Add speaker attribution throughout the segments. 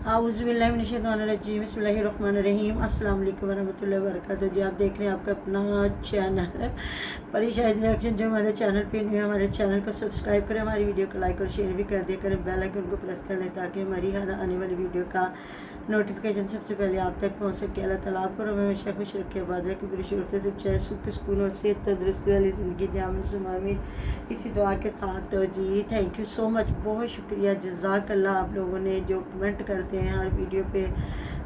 Speaker 1: आऊज़ुबिल्लाहिमिनश्शैतानिर्रजीम बिस्मिल्लाहिर्रहमानिर्रहीम अस्सलाम वालेकुम वरहमतुल्लाहि वबरकातुहू। जी आप देख रहे हैं आपका अपना चैनल परी शाहिद रिएक्शन। जो हमारे चैनल पे न्यू है हमारे चैनल को सब्सक्राइब करें, हमारी वीडियो को लाइक और शेयर भी कर दिया करें, बेल आइकन को प्रेस कर लें ताकि हमारी हर आने वाली वीडियो का नोटिफिकेशन सबसे पहले आप तक पहुँच सके। अल्लाह ताला आपको हमेशा खुश रखे, आबाद रखे, पूरी शूरत से चाहे सुख सुकून और सेहत तंदुरुस्ती वाली ज़िंदगी दे, आमीन सुम्मा आमीन। इसी दुआ के साथ तो जी थैंक यू सो मच, बहुत शुक्रिया, जज़ाकल्लाह। आप लोगों ने जो कमेंट करते हैं हर वीडियो पे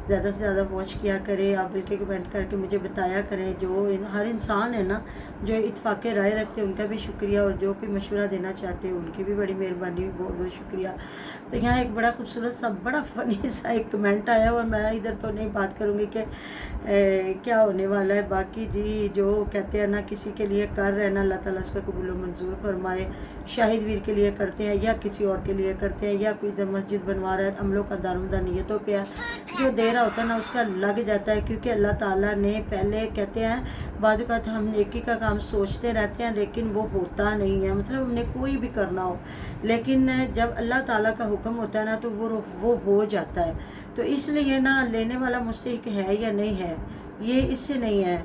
Speaker 1: ज़्यादा से ज़्यादा वॉच किया करें, आप बल्कि कमेंट करके मुझे बताया करें। जो हर इंसान है ना जो इत्फाक़ राय रखते हैं उनका भी शुक्रिया, और जो कोई मशवरा देना चाहते हैं उनकी भी बड़ी मेहरबानी, बहुत बहुत शुक्रिया। तो यहाँ एक बड़ा खूबसूरत सा बड़ा फ़नी सा एक कमेंट आया और मैं इधर तो नहीं बात करूँगी कि क्या होने वाला है। बाकी जी जो कहते हैं ना किसी के लिए कर रहे हैं ना, अल्लाह ताला उसका कबूल मंजूर फरमाए। शाहिद वीर के लिए करते हैं या किसी और के लिए करते हैं, या कोई इधर मस्जिद बनवा रहा है, हम लोग का दारुमदा नीयतों पे है, जो दे रहा होता है ना उसका लग जाता है। क्योंकि अल्लाह ताला ने पहले कहते हैं बाद का हम नेकी का काम सोचते रहते हैं लेकिन वो होता नहीं है। मतलब हमने कोई भी करना हो, लेकिन जब अल्लाह ताला का हुक्म होता है ना तो वो हो जाता है। तो इसलिए ना लेने वाला मुस्तहिक है या नहीं है ये इससे नहीं है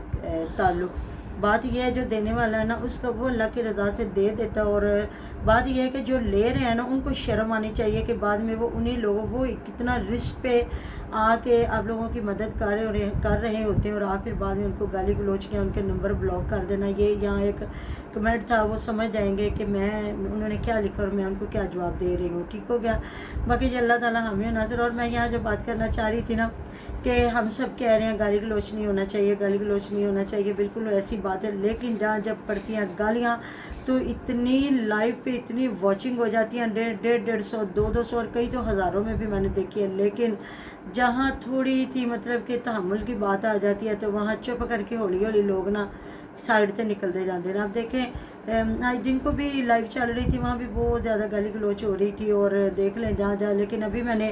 Speaker 1: ताल्लुक़। बात यह है जो देने वाला है ना उसका वो अल्लाह की रज़ा से दे देता है। और बात यह है कि जो ले रहे हैं ना उनको शर्म आनी चाहिए कि बाद में वो उन्हीं लोगों वो कितना रिस्क पे आके आप लोगों की मदद कर रहे होते हैं, और आप फिर बाद में उनको गाली गलौज किया, उनके नंबर ब्लॉक कर देना। ये यहाँ एक कमेंट था, वो समझ जाएंगे कि मैं उन्होंने क्या लिखा और मैं उनको क्या जवाब दे रही हूँ। ठीक हो गया। बाकी जी अल्लाह ताला हमें नज़र। और मैं यहाँ जो बात करना चाह रही थी ना कि हम सब कह रहे हैं गाली गलौच नहीं होना चाहिए, गाली गलौच नहीं होना चाहिए, बिल्कुल ऐसी बात है। लेकिन जहाँ जब पड़ती हैं गालियाँ तो इतनी लाइव पे इतनी वॉचिंग हो जाती हैं, 150, 200 और कई तो हज़ारों में भी मैंने देखी है। लेकिन जहाँ थोड़ी थी मतलब कि तहम्मुल की बात आ जाती है तो वहाँ चुप करके हौली हौली लोग ना साइड से निकलते जाते हैं। आप देखें आज दिन को भी लाइव चल रही थी, वहाँ भी बहुत ज़्यादा गाली गलौच हो रही थी, और देख लें जहाँ जहाँ। लेकिन अभी मैंने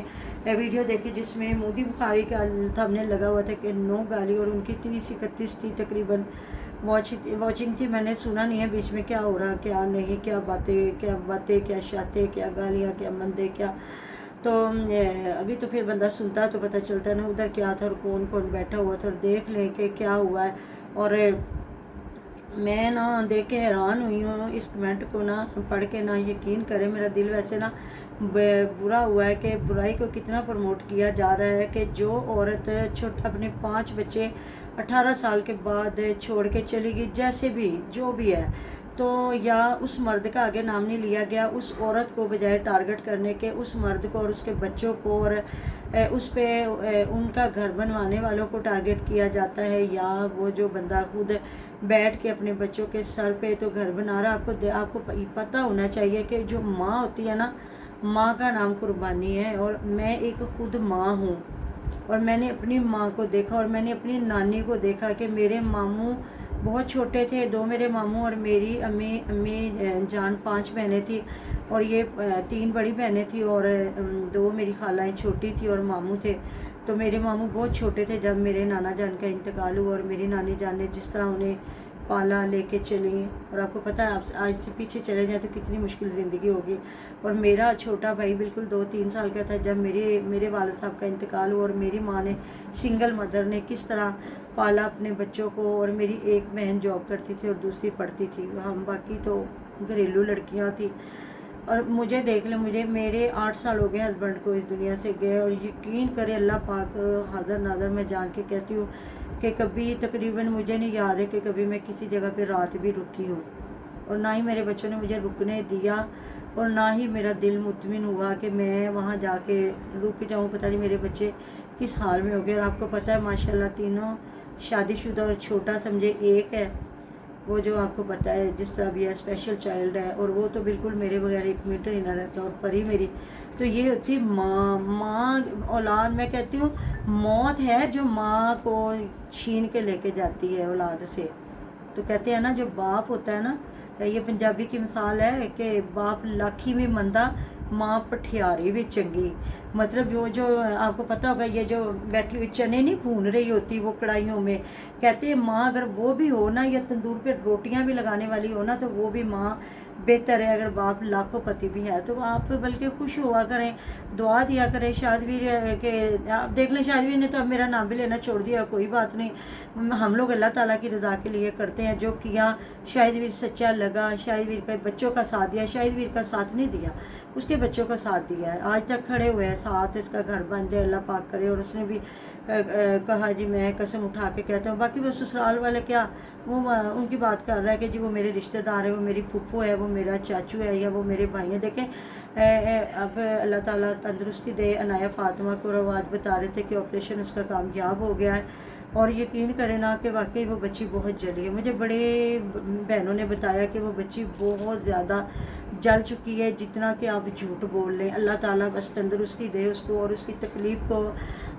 Speaker 1: वीडियो देखी जिसमें मोदी बुखारी का थंबनेल लगा हुआ था कि 9 गाली, और उनकी 30-31 थी तकरीबन वॉचिंग थी। मैंने सुना नहीं है बीच में क्या हो रहा क्या नहीं, क्या बातें क्या शातें क्या गालियाँ क्या मंदे क्या। तो अभी तो फिर बंदा सुनता तो पता चलता है ना उधर क्या था और कौन कौन बैठा हुआ था, और देख लें कि क्या हुआ है। और मैं ना देख के हैरान हुई हूँ इस कमेंट को ना पढ़ के ना, यकीन करें मेरा दिल वैसे ना बुरा हुआ है कि बुराई को कितना प्रमोट किया जा रहा है कि जो औरत अपने 5 बच्चे 18 साल के बाद छोड़ के चली गई, जैसे भी जो भी है, तो या उस मर्द का आगे नाम नहीं लिया गया, उस औरत को बजाय टारगेट करने के उस मर्द को और उसके बच्चों को और उस पे उनका घर बनवाने वालों को टारगेट किया जाता है, या वो जो बंदा खुद बैठ के अपने बच्चों के सर पे तो घर बना रहा। आपको पता होना चाहिए कि जो माँ होती है ना, माँ का नाम कुर्बानी है। और मैं एक खुद माँ हूँ, और मैंने अपनी माँ को देखा और मैंने अपनी नानी को देखा कि मेरे मामू बहुत छोटे थे, 2 मेरे मामू और मेरी अम्मी जान 5 बहनें थी, और ये 3 बड़ी बहनें थी, और 2 मेरी खालाएँ छोटी थी और मामू थे। तो मेरे मामू बहुत छोटे थे जब मेरे नाना जान का इंतकाल हुआ, और मेरी नानी जान ने जिस तरह उन्हें पाला लेके चली। और आपको पता है आप आज से पीछे चले जाए तो कितनी मुश्किल ज़िंदगी होगी। और मेरा छोटा भाई बिल्कुल 2-3 साल का था जब मेरे वालिद साहब का इंतकाल हुआ, और मेरी माँ ने सिंगल मदर ने किस तरह पाला अपने बच्चों को। और मेरी एक बहन जॉब करती थी और दूसरी पढ़ती थी, हम बाकी तो घरेलू लड़कियाँ थी। और मुझे देख लें, मेरे 8 साल हो गए हस्बैंड को इस दुनिया से गए, और यकीन करें अल्लाह पाक हाज़र नाज़र मैं जान के कहती हूँ कि कभी तकरीबन मुझे नहीं याद है कि कभी मैं किसी जगह पे रात भी रुकी हूँ, और ना ही मेरे बच्चों ने मुझे रुकने दिया, और ना ही मेरा दिल मुतमिन हुआ कि मैं वहाँ जाके रुक जाऊँ। पता नहीं मेरे बच्चे किस हाल में हो गए। और आपको पता है माशाल्लाह तीनों शादीशुदा, और छोटा समझे एक है वो जो आपको पता है जिस तरह भी है स्पेशल चाइल्ड है, और वो तो बिल्कुल मेरे बगैर 1 मीटर ही ना रहता। और परी मेरी तो ये होती माँ औलाद। मैं कहती हूँ मौत है जो माँ को छीन के लेके जाती है औलाद से। तो कहते हैं ना जो बाप होता है ना, ये पंजाबी की मिसाल है कि बाप लाखी में मंदा माँ पठियारी भी चंगी। मतलब जो आपको पता होगा ये जो बैठी हुई चने नहीं भून रही होती वो कढ़ाइयों में, कहते हैं माँ अगर वो भी हो ना या तंदूर पे रोटियां भी लगाने वाली हो ना तो वो भी माँ बेहतर है। अगर बाप लाखों पति भी है तो आप बल्कि खुश हुआ करें, दुआ दिया करें। शादवीर के आप देख लें, शादवीर ने तो अब मेरा नाम भी लेना छोड़ दिया, कोई बात नहीं, हम लोग अल्लाह ताला की रज़ा के लिए करते हैं। जो किया शाहिदवीर सच्चा लगा, शाहिदवीर के बच्चों का साथ दिया, शाहिदवीर का साथ नहीं दिया, उसके बच्चों का साथ दिया है, आज तक खड़े हुए हैं साथ, इसका घर बन जाए अल्लाह पाक करे। और उसने भी कहा जी मैं कसम उठा के कहता हूँ। बाकी वो ससुराल वाले क्या वो उनकी बात कर रहा है कि जी वो मेरे रिश्तेदार है, वो मेरी फूफो है, वो मेरा चाचू है, या वो मेरे भाई हैं। देखें अब अल्लाह ताला तंदुरुस्ती दे। अनाया फ़ातिमा को रवाज बता रहे थे कि ऑपरेशन उसका कामयाब हो गया है, और यकीन करें ना कि वाकई वो बच्ची बहुत जली है। मुझे बड़े बहनों ने बताया कि वो बच्ची बहुत ज़्यादा जल चुकी है, जितना कि आप झूठ बोल लें। अल्लाह ताला बस तंदुरुस्ती दे उसको, और उसकी तकलीफ़ को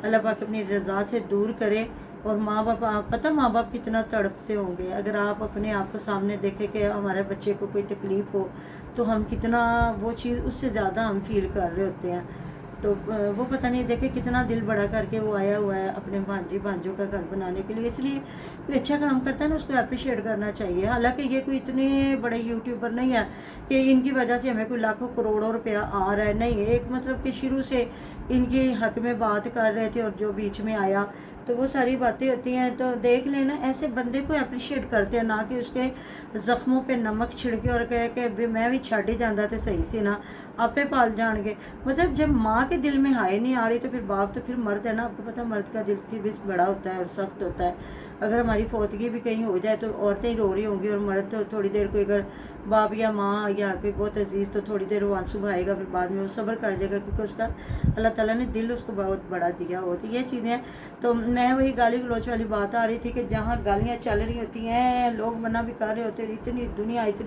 Speaker 1: अल्लाह पाक अपनी रज़ा से दूर करे। और माँ बाप, आप पता माँ बाप कितना तड़पते होंगे। अगर आप अपने आप को सामने देखें कि हमारे बच्चे को कोई तकलीफ़ हो, तो हम कितना वो चीज़ उससे ज़्यादा हम फील कर रहे होते हैं। तो वो पता नहीं देखे कितना दिल बड़ा करके वो आया हुआ है अपने भांजी भांजों का घर बनाने के लिए। इसलिए कोई अच्छा काम करता है ना, उसको अप्रिशिएट करना चाहिए। हालांकि ये कोई इतने बड़े यूट्यूबर नहीं है कि इनकी वजह से हमें कोई लाखों करोड़ों रुपया आ रहा है, नहीं। एक मतलब कि शुरू से इनके हक में बात कर रहे थे, और जो बीच में आया तो वो सारी बातें होती हैं। तो देख लेना, ऐसे बंदे को अप्रिशिएट करते हैं, ना कि उसके ज़ख्मों पे नमक छिड़के और कहे कि मैं भी छड़ ही जाता तो सही सी ना, आपे पाल जाएंगे। मतलब जब माँ के दिल में हाय नहीं आ रही तो फिर बाप तो फिर मर्द है ना। आपको पता मर्द का दिल फिर भी बड़ा होता है और सख्त होता है। अगर हमारी फौतगी भी कहीं हो जाए तो औरतें ही रो रही होंगी, और मर्द तो थोड़ी देर कोई अगर बाप या माँ या कोई बहुत अजीज़ तो थोड़ी देर वो आंसू बहाएगा, फिर बाद में वो सब्र कर जाएगा, क्योंकि उसका अल्लाह ताला ने दिल उसको बहुत बड़ा दिया हो। तो ये चीज़ें, तो मैं वही गाली गलौच वाली बात आ रही थी कि जहाँ गालियाँ चल रही होती हैं, लोग मना भी कर रहे होते हैं, इतनी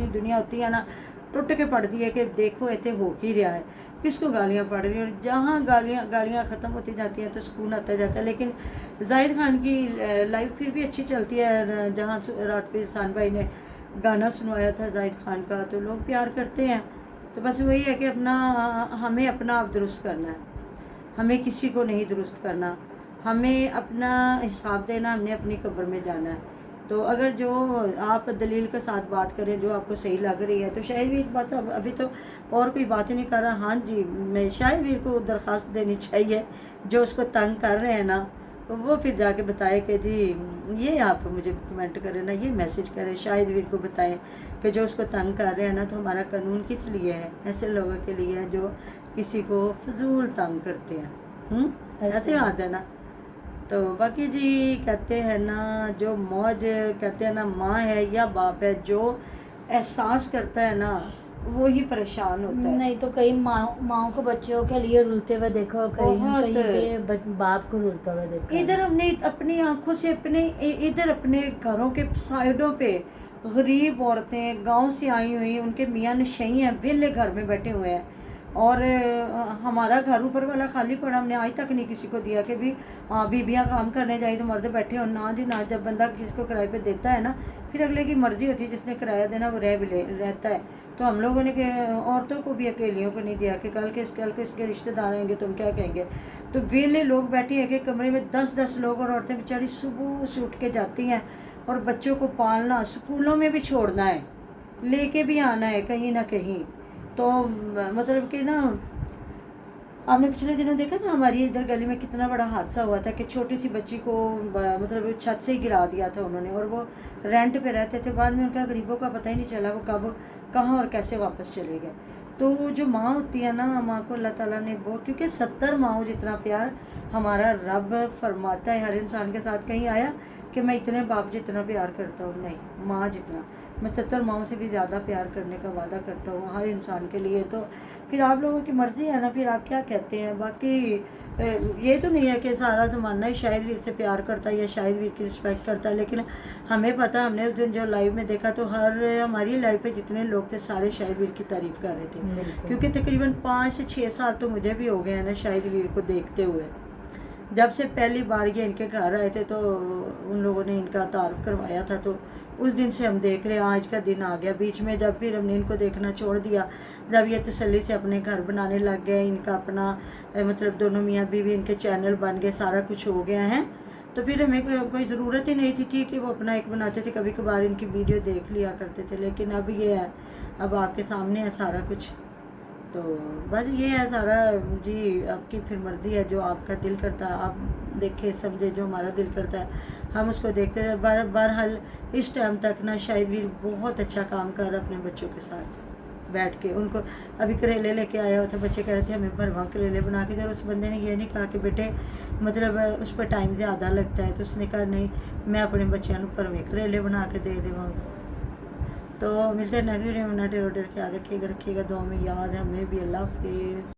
Speaker 1: दुनिया होती है ना, टुट के पड़ती है कि देखो इतने हो ही रहा है, किसको गालियाँ पड़ रही हैं। और जहाँ गालियाँ ख़त्म होती जाती हैं तो सुकून आता जाता है। लेकिन जाहिद खान की लाइफ फिर भी अच्छी चलती है। जहाँ रात को इहसान भाई ने गाना सुनवाया था जाहिद खान का, तो लोग प्यार करते हैं। तो बस वही है कि हमें अपना आप दुरुस्त करना है, हमें किसी को नहीं दुरुस्त करना, हमें अपना हिसाब देना, हमने अपनी कब्र में जाना है। तो अगर जो आप दलील के साथ बात करें जो आपको सही लग रही है, तो शाहिदवीर बस अभी तो और कोई बात ही नहीं कर रहा। हाँ जी, मैं शाहिदवीर को दरख्वास्त देनी चाहिए, जो उसको तंग कर रहे हैं ना, तो वो फिर जाके बताए कि जी ये आप मुझे कमेंट करें ना, ये मैसेज करें, शाहिदवीर को बताएं कि जो उसको तंग कर रहे हैं ना, तो हमारा कानून किस लिए है? ऐसे लोगों के लिए है जो किसी को फजूल तंग करते हैं। ऐसे बात है ना। तो बाकी जी कहते हैं ना, जो मौज कहते हैं ना, माँ है या बाप है, जो एहसास करता है ना वो ही परेशान होता है।
Speaker 2: नहीं तो कई माँ को बच्चों के लिए रुलते हुए देखो, कहीं पे बाप को रुलता हुआ देखो।
Speaker 1: इधर हमने अपनी आंखों से इधर अपने घरों के साइडों पे गरीब औरतें गांव से आई हुई, उनके मियाँ नशई हैं, वेले घर में बैठे हुए हैं, और हमारा घर ऊपर वाला खाली पड़ा। हमने आज तक नहीं किसी को दिया कि भी बीबियाँ काम करने जाए तो मर्द बैठे हो ना जी ना। जब बंदा किसी को किराए पे देता है ना, फिर अगले की मर्जी होती है, जिसने किराया देना वो रहता है। तो हम लोगों ने औरतों को भी अकेलियों को नहीं दिया कि कल के इसके रिश्तेदार आएंगे तो हम क्या कहेंगे। तो वेले लोग बैठे हैं कि कमरे में 10-10 लोग, और औरतें बेचारी सुबह से उठ के जाती हैं, और बच्चों को पालना, स्कूलों में भी छोड़ना है, लेके भी आना है कहीं ना कहीं। तो मतलब कि ना, आपने पिछले दिनों देखा था हमारी इधर गली में कितना बड़ा हादसा हुआ था कि छोटी सी बच्ची को मतलब छत से ही गिरा दिया था उन्होंने, और वो रेंट पे रहते थे। बाद में उनका गरीबों का पता ही नहीं चला वो कब कहाँ और कैसे वापस चले गए। तो जो माँ होती है ना, माँ को अल्लाह ताला ने वो, क्योंकि 70 माओ जितना प्यार हमारा रब फरमाता है हर इंसान के साथ। कहीं आया कि मैं इतने बाप जितना प्यार करता हूँ, नहीं, माँ जितना, मैं 70 माओं से भी ज़्यादा प्यार करने का वादा करता हूँ हर इंसान के लिए। तो फिर आप लोगों की मर्ज़ी है ना, फिर आप क्या कहते हैं। बाकी ये तो नहीं है कि सारा ज़माना ही शाहिदवीर से प्यार करता है या शाहिदवीर की रिस्पेक्ट करता है, लेकिन हमें पता, हमने उस दिन जो लाइव में देखा तो हमारी लाइव पे जितने लोग थे सारे शाहिदवीर की तारीफ़ कर रहे थे, क्योंकि तकरीबन 5 से 6 साल तो मुझे भी हो गए हैं ना शाहिदवीर को देखते हुए। जब से पहली बार ये इनके घर आए थे तो उन लोगों ने इनका तारुफ करवाया था, तो उस दिन से हम देख रहे हैं, आज का दिन आ गया। बीच में जब फिर हमने इनको देखना छोड़ दिया, जब ये तसल्ली से अपने घर बनाने लग गए, इनका अपना मतलब दोनों मियाँ बीवी, इनके चैनल बन गए, सारा कुछ हो गया है, तो फिर हमें कोई ज़रूरत ही नहीं थी। ठीक है वो अपना एक बनाते थे, कभी कभार इनकी वीडियो देख लिया करते थे, लेकिन अब ये है اب آپ کے سامنے ہے سارا کچھ. تو بس یہ ہے سارا جی. آپ کی پھر مرضی ہے، جو آپ کا دل کرتا ہے آپ دیکھیں سمجھے، جو ہمارا دل کرتا ہے ہم اس کو دیکھتے ہیں. بہرحال اس ٹائم تک نا شاہد ویر بہت اچھا کام کر رہا اپنے بچوں کے ساتھ بیٹھ کے. ان کو ابھی کریلے لے کے آیا ہوا تھا، بچے کہہ رہے تھے ہمیں بھرواں کریلے بنا کے دے. اور اس بندے نے یہ نہیں کہا کہ بیٹے مطلب اس پہ ٹائم زیادہ لگتا ہے، تو اس نے کہا نہیں میں اپنے بچوں کو بھروے کریلے بنا کے دے دوں. تو ملتے ہیں نیکسٹ ویڈیو میں. ٹیرو ٹیر خیال رکھیے گا، دعا میں یاد ہے ہمیں بھی. اللہ حافظ.